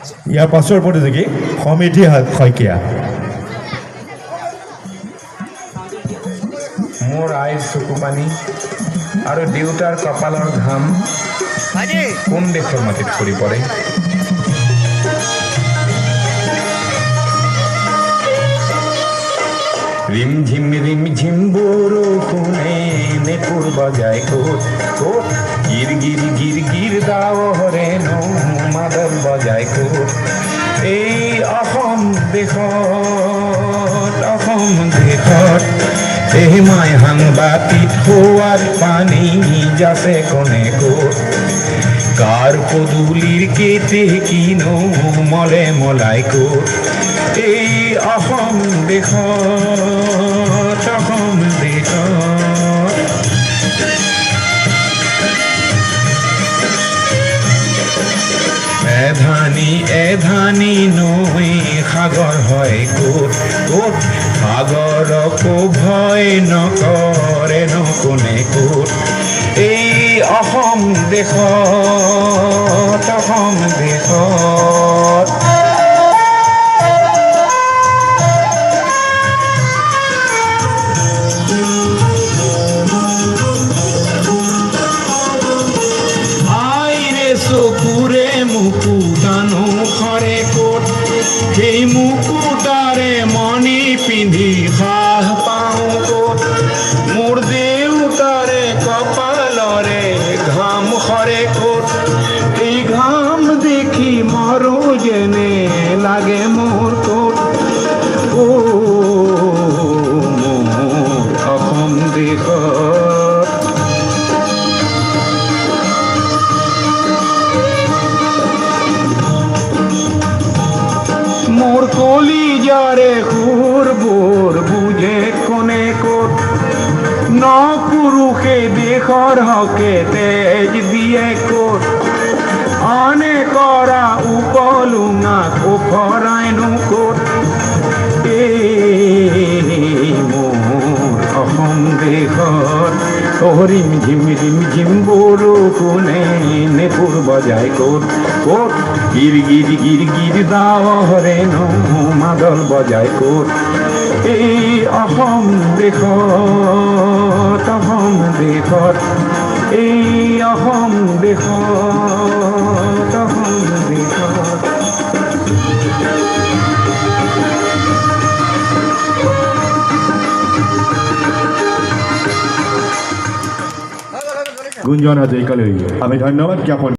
ইয়াৰ পাছৰ প্ৰতিযোগী সমিধি শইকীয়া। মোৰ আইৰ চকু পানী আৰু দেউতাৰ কপালৰ ঘাম কোন দেশৰ মাটিত পৰি পৰে? ৰিমঝিম বৰষুণে নেপুৰ বজায় ক'ত ক'ত, গিৰ গিৰ গিৰ গিৰ ডাৱৰে মাদল বজায় ক'ত? এই অসম দেশত এই মাই সাংবাতিক হোৱাৰ পানী যাচে কোনে ক'ত? কাৰ পদূলিৰ কেতে কিনো মলে মলাই ক'ত? এই অসম দেশত এধানি নৈ সাগৰ হয় ক'ত ক'ত? সাগৰকো ভয় নকৰে কোনে ক'ত? এই অসম দেশত চকুৰে মুকুতানো খৰে ক'ত? সেই মুকুতাৰে মণি পিন্ধি সাহ পাওঁ ক'ত? মোৰ দেউতাৰে কপালৰে ঘাম খৰে ক'ত? এই ঘাম দেখি মৰো যেনে লাগে মোৰ ক'ত? মোৰ অসম দেশত মোৰ কলিজাৰে সুৰবোৰ বুজে কোনে ক'ত? ন পুৰুষে দেশৰ হকে তেজ দিয়ে ক'ত? আনে কৰা উপলুঙাক ওফৰাইনো ক'ত? এই মোৰ অসম দেশত ৰিমঝিম বৰষুণে নেপুৰ বজায় ক'ত ক'ত? গিৰ গিৰ গিৰ গিৰ ডাৱৰে মাদল বজায় ক'ত? এই অসম দেশত এই অসম দেশত গুঞ্জন হাজৰিকালৈ আমি ধন্যবাদ জ্ঞাপন